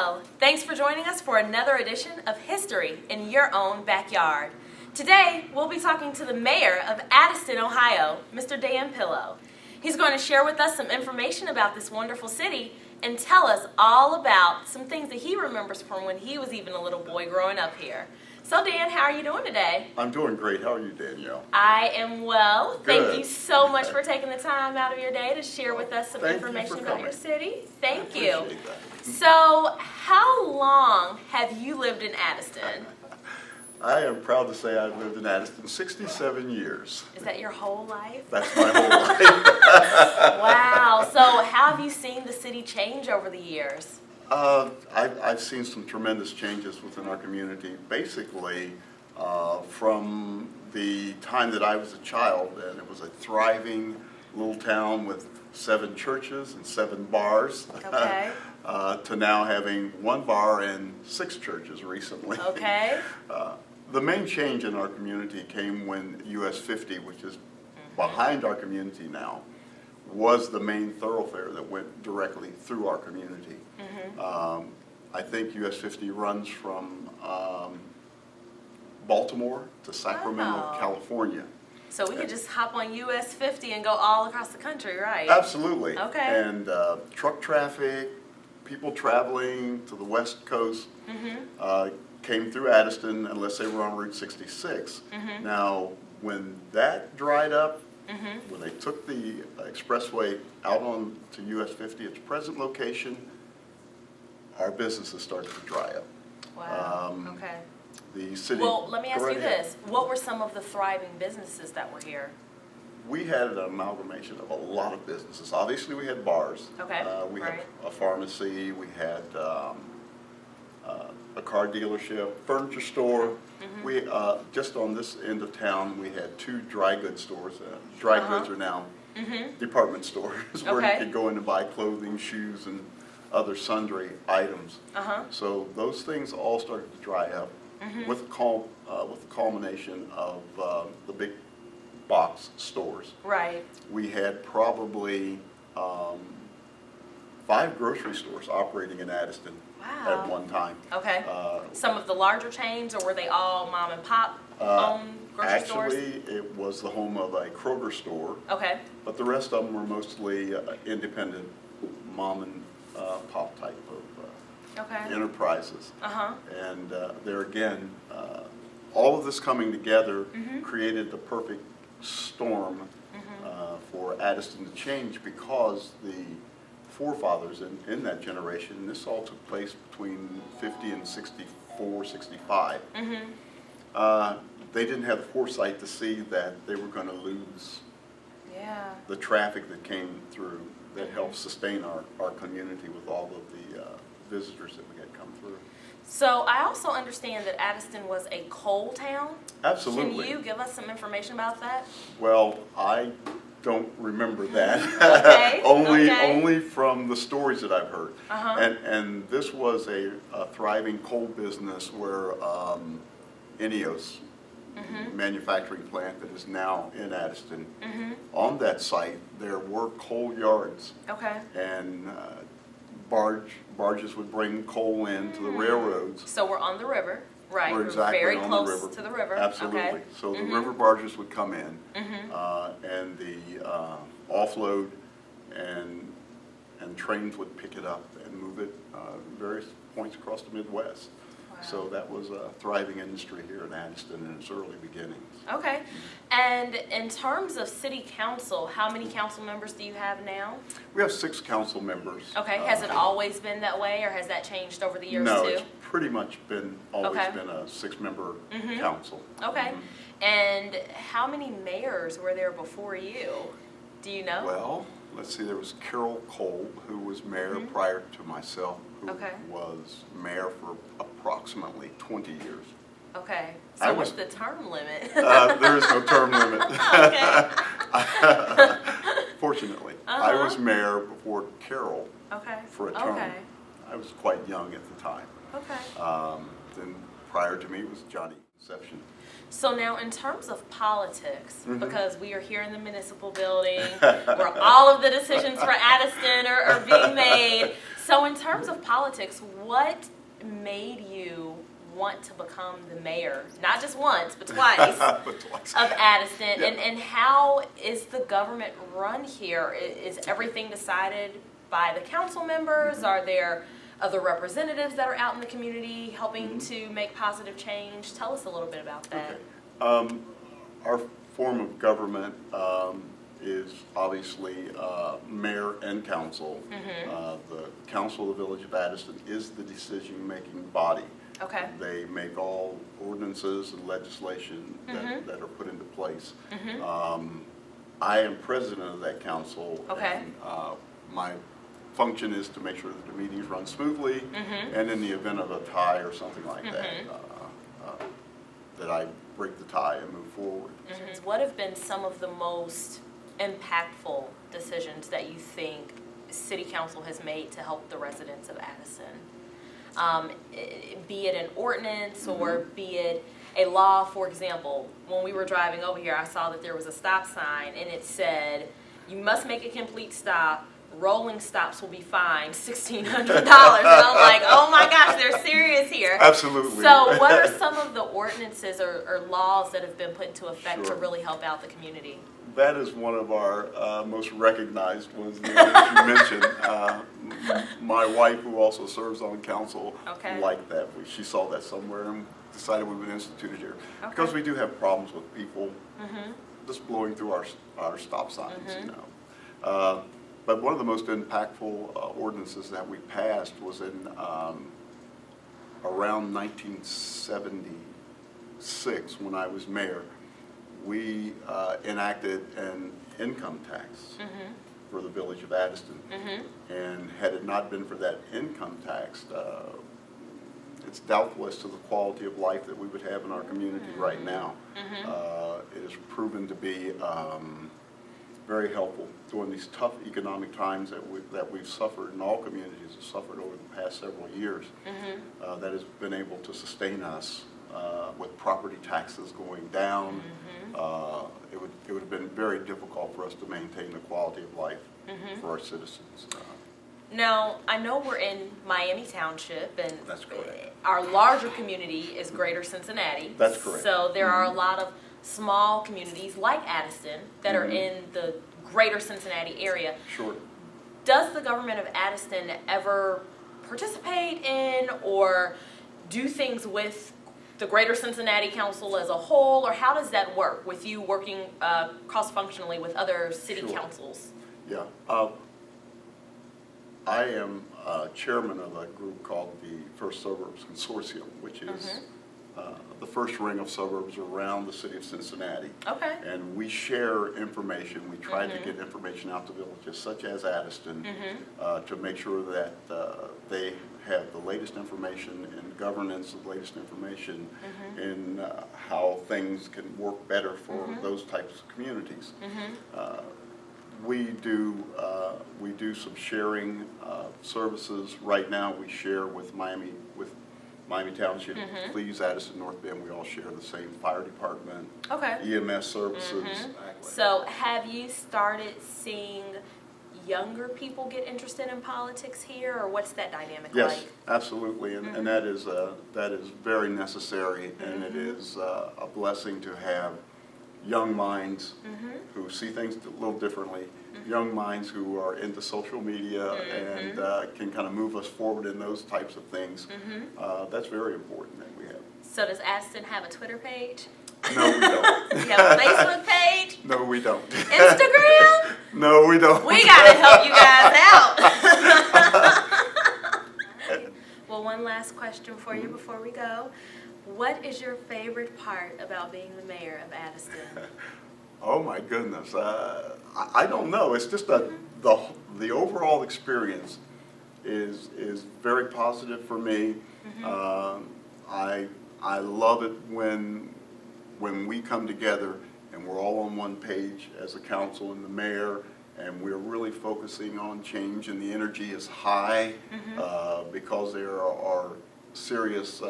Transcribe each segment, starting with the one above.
Hello, thanks for joining us for another edition of History in Your Own Backyard. Today, we'll be talking to the mayor of Addyston, Ohio, Mr. Dan Pillow. He's going to share with us some information about this wonderful city and tell us all about some things that he remembers from when he was even a little boy growing up here. So Dan, how are you doing today? I'm doing great. How are you, Danielle? I am well. Good. Thank you so much for taking the time out of your day to share with us some information about your city. Thank you. I appreciate that. So, how long have you lived in Addyston? I am proud to say I've lived in Addyston 67 years. Is that your whole life? That's my whole life. Wow. So, how have you seen the city change over the years? I've seen some tremendous changes within our community. Basically, from the time that I was a child, and it was a thriving little town with 7 churches and 7 bars, Okay. to now having 1 bar and 6 churches recently. Okay. The main change in our community came when US 50, which is behind our community now, was the main thoroughfare that went directly through our community. I think US 50 runs from Baltimore to Sacramento, Wow. California. So we could just hop on US 50 and go all across the country, right? Absolutely. Okay. And truck traffic, people traveling to the West Coast came through Addyston unless they were on Route 66. Now, when that dried up, when they took the expressway out on to US 50, its present location, our businesses started to dry up. Wow. Okay. The city. Well, let me ask Go you right ahead. this. What were some of the thriving businesses that were here? We had an amalgamation of a lot of businesses. Obviously, we had bars. Okay, We right. had a pharmacy. We had a car dealership, furniture store. We just on this end of town, we had 2 dry goods stores. Dry goods are now department stores where Okay. you could go in and buy clothing, shoes, and other sundry items. So those things all started to dry up with the culmination of the big box stores. Right. We had probably 5 grocery stores operating in Addyston Wow. at one time. Okay. Some of the larger chains, or were they all mom and pop owned grocery stores? Actually, it was the home of a Kroger store, Okay. but the rest of them were mostly independent mom and pop type of Okay. enterprises. Uh-huh. And there again, all of this coming together created the perfect storm for Addyston to change, because the forefathers in that generation, and this all took place between 50 and 64, 65, they didn't have the foresight to see that they were going to lose Yeah. the traffic that came through that helped sustain our community with all of the visitors that we had come through. So I also understand that Addyston was a coal town. Absolutely. Can you give us some information about that? Well, I don't remember that. Okay, only okay. only from the stories that I've heard. Uh-huh. And this was a thriving coal business where Ineos manufacturing plant that is now in Addyston. On that site, there were coal yards, Okay. and barges would bring coal in to the railroads. So we're on the river, right? We're exactly very on close the river. to the river. Absolutely. Okay. So the river barges would come in, and the offload and trains would pick it up and move it various points across the Midwest. Wow. So that was a thriving industry here in Addyston in its early beginnings. Okay. And in terms of city council, how many council members do you have now? We have 6 council members. Okay. Has it always been that way, or has that changed over the years No, too? it's pretty much always Okay. been a 6-member council. Okay. And how many mayors were there before you? Do you know? Well, let's see, there was Carol Kolb, who was mayor prior to myself, who Okay. was mayor for approximately 20 years. Okay. I So what's was- the term limit? There is no term limit. Okay. Fortunately, I was mayor before Carol Okay. for a term. Okay. I was quite young at the time. Okay. Then prior to me was Johnny. Inception. So now in terms of politics, Mhm. because we are here in the municipal building where all of the decisions for Addyston are being made. So in terms of politics, what made you want to become the mayor, not just once, but twice, But twice. of Addyston? Yeah. And how is the government run here? Is everything decided by the council members? Are there other representatives that are out in the community helping to make positive change? Tell us a little bit about that. Okay. Our form of government is obviously mayor and council. The council of the village of Addyston is the decision-making body. Okay. They make all ordinances and legislation that are put into place. I am president of that council. Okay. And, my function is to make sure that the meetings run smoothly, and in the event of a tie or something like that, that I break the tie and move forward. What have been some of the most impactful decisions that you think City Council has made to help the residents of Addyston? Be it an ordinance or be it a law. For example, when we were driving over here, I saw that there was a stop sign and it said, "You must make a complete stop. Rolling stops will be fined $1,600. And I'm like, oh my gosh, they're serious here. Absolutely. So what are some of the ordinances or laws that have been put into effect to Sure. really help out the community? That is one of our most recognized ones that you mentioned. My wife, who also serves on council, Okay. liked that. She saw that somewhere and decided we would institute it here. Okay. Because we do have problems with people just blowing through our stop signs, you know. But one of the most impactful ordinances that we passed was in around 1976, when I was mayor. We enacted an income tax for the village of Addyston. And had it not been for that income tax, it's doubtful as to the quality of life that we would have in our community right now. It has proven to be very helpful during these tough economic times that we've suffered, and all communities have suffered over the past several years. That has been able to sustain us with property taxes going down. It would have been very difficult for us to maintain the quality of life for our citizens. Now, I know we're in Miami Township, and That's correct. our larger community is Greater Cincinnati. That's correct. So there are a lot of small communities like Addyston that are in the Greater Cincinnati area. Sure. Does the government of Addyston ever participate in or do things with the Greater Cincinnati Council as a whole, or how does that work with you working cross-functionally with other city Sure. councils? Yeah. I am chairman of a group called the First Suburbs Consortium, which is the first ring of suburbs around the city of Cincinnati. Okay. And we share information. We try to get information out to villages such as Addyston to make sure that they have the latest information in governance, the latest information in how things can work better for those types of communities. We do some sharing services. Right now, we share with Miami Township, Please, Addyston, North Bend. We all share the same fire department, Okay. EMS services. So have you started seeing younger people get interested in politics here, or what's that dynamic Yes, like? absolutely, and that is very necessary, and it is a blessing to have young minds who see things a little differently, young minds who are into social media and can kind of move us forward in those types of things. That's very important that we have. So does Addyston have a Twitter page? No, we don't. You have a Facebook page? No, we don't. Instagram? No, we don't. We gotta help you guys out. Well, one last question for you before we go. What is your favorite part about being the mayor of Addyston? Oh my goodness, I don't know. It's just the overall experience is very positive for me. I love it when we come together and we're all on one page as a council and the mayor, and we're really focusing on change, and the energy is high because there are serious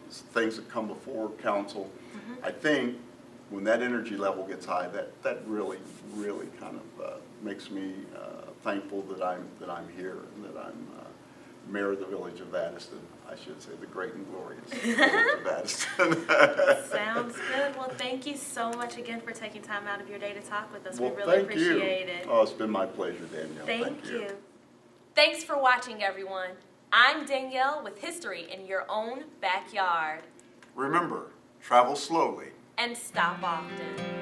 things that come before council. I think when that energy level gets high, that really kind of makes me thankful that I'm here and that I'm mayor of the village of Addyston. I should say the great and glorious village of Addyston. Sounds good. Well, thank you so much again for taking time out of your day to talk with us. Well, we really thank you. appreciate it. Oh, it's been my pleasure, Danielle. Thank you. Thanks for watching, everyone. I'm Danielle with History in Your Own Backyard. Remember, travel slowly. And stop often.